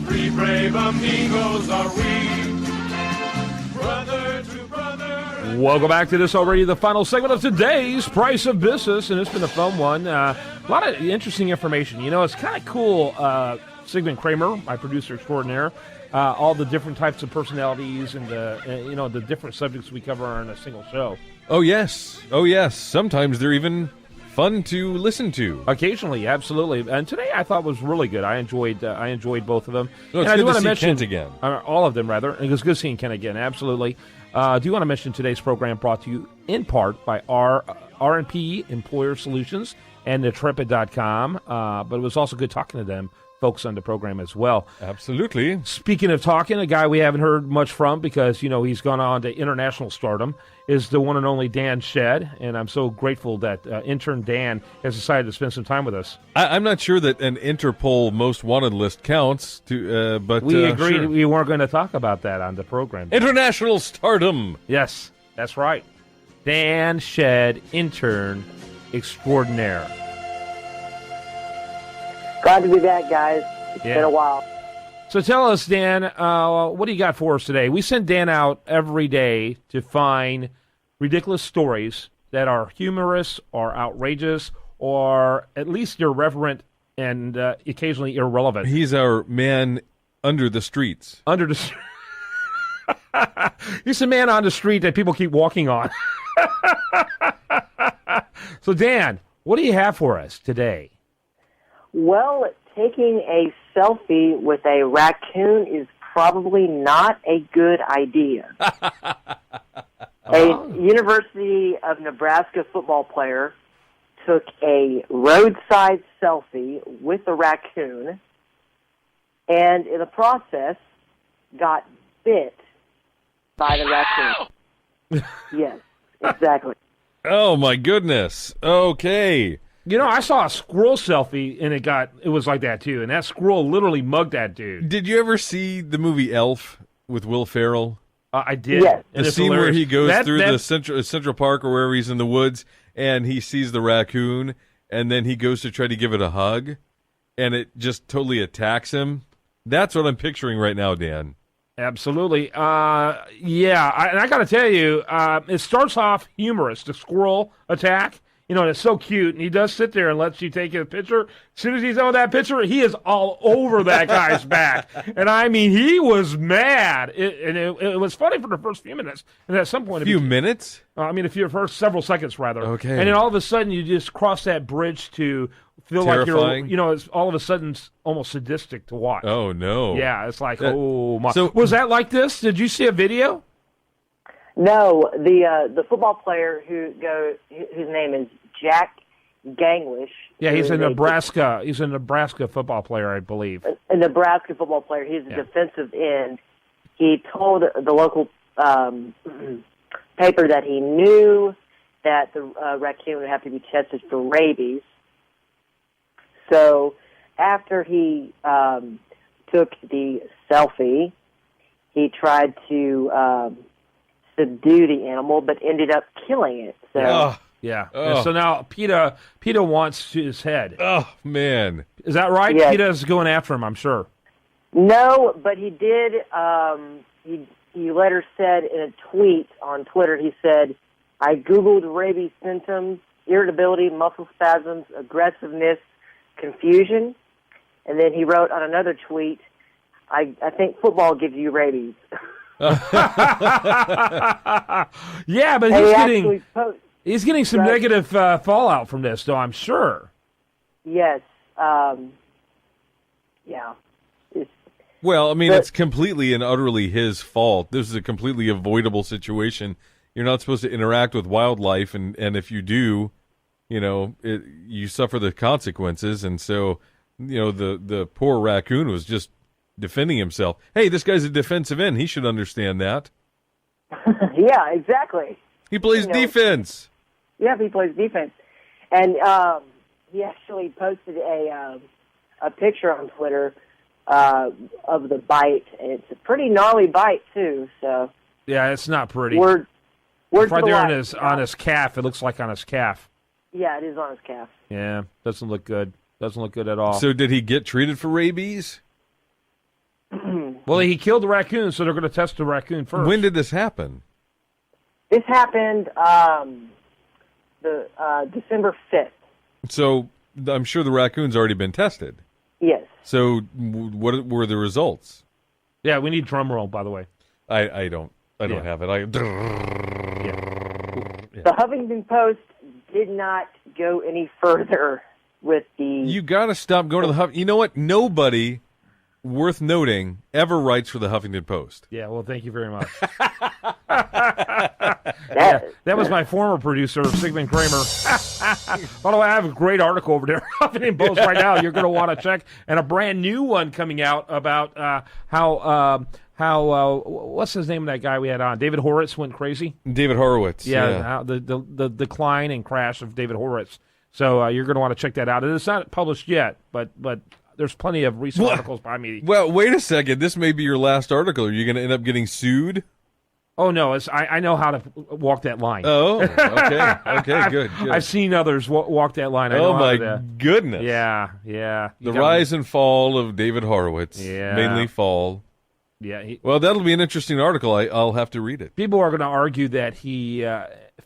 Three brave amigos are we, brother to brother. Welcome back to this already the final segment of today's Price of Business, and it's been a fun one. A lot of interesting information. You know, it's kind of cool. Sigmund Kramer, my producer extraordinaire, all the different types of personalities and the different subjects we cover on a single show. Oh yes. Sometimes they're even fun to listen to. Occasionally, absolutely. And today I thought was really good. I enjoyed both of them. No, it's and good I to see mention Kent again. All of them, rather. It was good seeing Kent again. Absolutely. I do want to mention today's program brought to you in part by R&P Employer Solutions and Intrepid.com. But it was also good talking to them folks on the program as well. Absolutely. Speaking of talking, a guy we haven't heard much from because, he's gone on to international stardom is the one and only Dan Shedd, and I'm so grateful that intern Dan has decided to spend some time with us. I'm not sure that an Interpol most wanted list counts, but we agreed sure. We weren't going to talk about that on the program. International stardom. Yes, that's right. Dan Shedd, intern extraordinaire. Glad to be back, guys. It's been a while. So tell us, Dan, what do you got for us today? We send Dan out every day to find ridiculous stories that are humorous or outrageous or at least irreverent and occasionally irrelevant. He's our man under the streets. Under the He's a man on the street that people keep walking on. So, Dan, what do you have for us today? Well, taking a selfie with a raccoon is probably not a good idea. A University of Nebraska football player took a roadside selfie with a raccoon and in the process got bit by the raccoon. Yes, exactly. Oh, my goodness. Okay. I saw a squirrel selfie, and it was like that, too. And that squirrel literally mugged that dude. Did you ever see the movie Elf with Will Ferrell? I did. Yes. The scene where he goes through the Central Park or wherever he's in the woods, and he sees the raccoon, and then he goes to try to give it a hug, and it just totally attacks him. That's what I'm picturing right now, Dan. Absolutely. And I got to tell you, it starts off humorous, the squirrel attack. And it's so cute, and he does sit there and lets you take a picture. As soon as he's on that picture, he is all over that guy's back. And, I mean, he was mad. It was funny for the first few minutes. And at some point... Minutes? For first several seconds, rather. Okay. And then all of a sudden, you just cross that bridge to feel terrifying. Like you're, it's all of a sudden almost sadistic to watch. Oh, no. Yeah, it's like, oh, my. So, was that like this? Did you see a video? No, the football player whose name is Jack Ganglish. Yeah, he's a Nebraska. He's a Nebraska football player, I believe. A Nebraska football player. He's a defensive end. He told the local paper that he knew that the raccoon would have to be tested for rabies. So after he took the selfie, he tried to subdue the animal, but ended up killing it. So. Yeah. And so now PETA wants his head. Oh, man. Is that right? Yes. PETA's going after him, I'm sure. No, but he did. He later said in a tweet on Twitter, he said, I Googled rabies symptoms, irritability, muscle spasms, aggressiveness, confusion. And then he wrote on another tweet, I think football gives you rabies. Yeah, but he's getting some negative fallout from this, though, I'm sure. Yes. Yeah. Well, it's completely and utterly his fault. This is a completely avoidable situation. You're not supposed to interact with wildlife, and if you do, you suffer the consequences. And so, the poor raccoon was just defending himself. Hey, this guy's a defensive end. He should understand that. Yeah, exactly. He plays defense. Yeah, he plays defense. And he actually posted a picture on Twitter of the bite. And it's a pretty gnarly bite, too. So yeah, it's not pretty. Word right there on his calf. It looks like on his calf. Yeah, it is on his calf. Yeah, doesn't look good. Doesn't look good at all. So did he get treated for rabies? Well, he killed the raccoon, so they're going to test the raccoon first. When did this happen? This happened December 5th. So I'm sure the raccoon's already been tested. Yes. So what were the results? Yeah, we need drum roll, by the way. I don't have it. The Huffington Post did not go any further with the... You got to stop going to the Huff. You know what? Nobody worth noting ever writes for the Huffington Post. Yeah, well, thank you very much. That was my former producer, Sigmund Kramer. By the way, I have a great article over there, Huffington Post, right now. You're going to want to check, and a brand new one coming out about how what's his name of that guy we had on? David Horowitz went crazy. David Horowitz. Yeah. The decline and crash of David Horowitz. So you're going to want to check that out. It's not published yet, but there's plenty of recent articles by me. Well, wait a second. This may be your last article. Are you going to end up getting sued? Oh, no. I know how to walk that line. Oh, okay. Okay, good. I've seen others walk that line. Oh, my goodness. Yeah. The rise and fall of David Horowitz. Yeah. Mainly fall. Yeah. Well, that'll be an interesting article. I'll have to read it. People are going to argue that he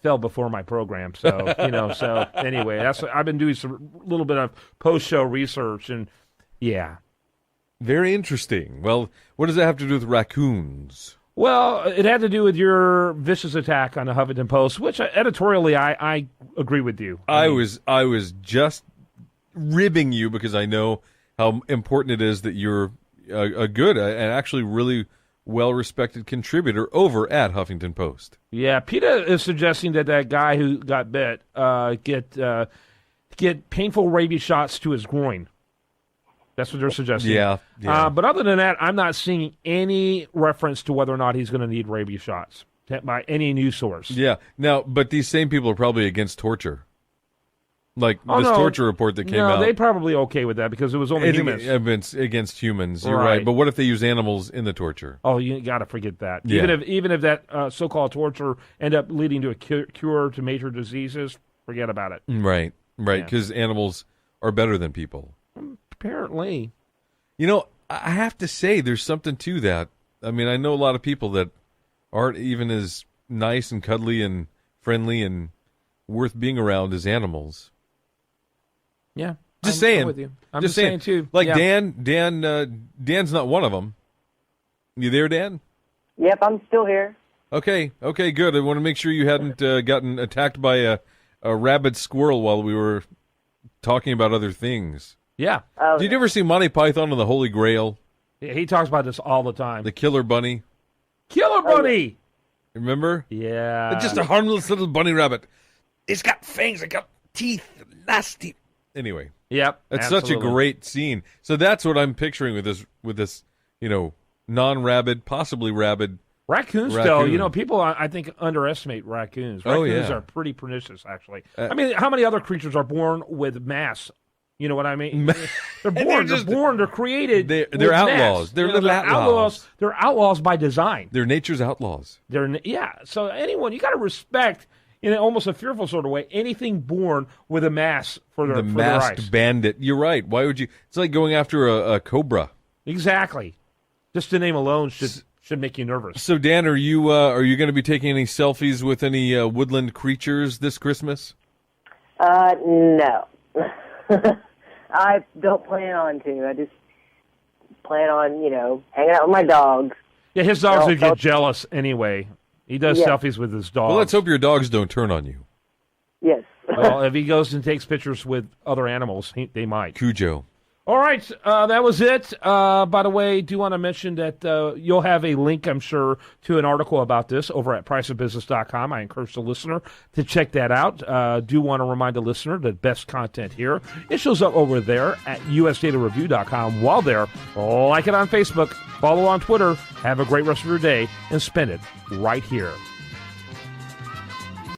fell before my program. So, so anyway, I've been doing some little bit of post-show research, and yeah. Very interesting. Well, what does that have to do with raccoons? Well, it had to do with your vicious attack on the Huffington Post, which editorially I agree with you. I was just ribbing you because I know how important it is that you're a good and actually really well-respected contributor over at Huffington Post. Yeah, PETA is suggesting that guy who got bit get painful rabies shots to his groin. That's what they're suggesting. Yeah. But other than that, I'm not seeing any reference to whether or not he's going to need rabies shots by any news source. Yeah. Now, but these same people are probably against torture. Like torture report that came out. No, they're probably okay with that because it was only humans. It's against humans. You're right. But what if they use animals in the torture? Oh, you got to forget that. Yeah. Even if that so-called torture end up leading to a cure to major diseases, forget about it. Right. Because animals are better than people. Apparently. I have to say there's something to that. I mean, I know a lot of people that aren't even as nice and cuddly and friendly and worth being around as animals. Yeah. Just saying. I'm with you. I'm just saying too. Like Dan's not one of them. You there, Dan? Yep, I'm still here. Okay, good. I want to make sure you hadn't gotten attacked by a rabid squirrel while we were talking about other things. Yeah. Did you ever see Monty Python and the Holy Grail? He talks about this all the time. The killer bunny. Killer bunny! Remember? Yeah. It's just a harmless little bunny rabbit. It's got fangs, it's got teeth, nasty. Anyway. Yep. That's such a great scene. So that's what I'm picturing with this, non-rabid, possibly rabid raccoons, though, people, I think, underestimate raccoons. Raccoons are pretty pernicious, actually. I mean, how many other creatures are born with mass? You know what I mean? They're born. They're created. They're outlaws. They're little outlaws. They're outlaws by design. They're nature's outlaws. So anyone, you got to respect, in almost a fearful sort of way, anything born with a mask for their eyes. Masked bandit. You're right. Why would you? It's like going after a cobra. Exactly. Just the name alone should make you nervous. So, Dan, are you going to be taking any selfies with any woodland creatures this Christmas? No. I don't plan on to. I just plan on, hanging out with my dogs. Yeah, his dogs would get jealous anyway. He does selfies with his dogs. Well, let's hope your dogs don't turn on you. Yes. Well, if he goes and takes pictures with other animals, they might. Cujo. All right, that was it. By the way, do want to mention that you'll have a link, I'm sure, to an article about this over at priceofbusiness.com. I encourage the listener to check that out. Do want to remind the listener that best content here, it shows up over there at usdatareview.com. While there, like it on Facebook, follow on Twitter, have a great rest of your day, and spend it right here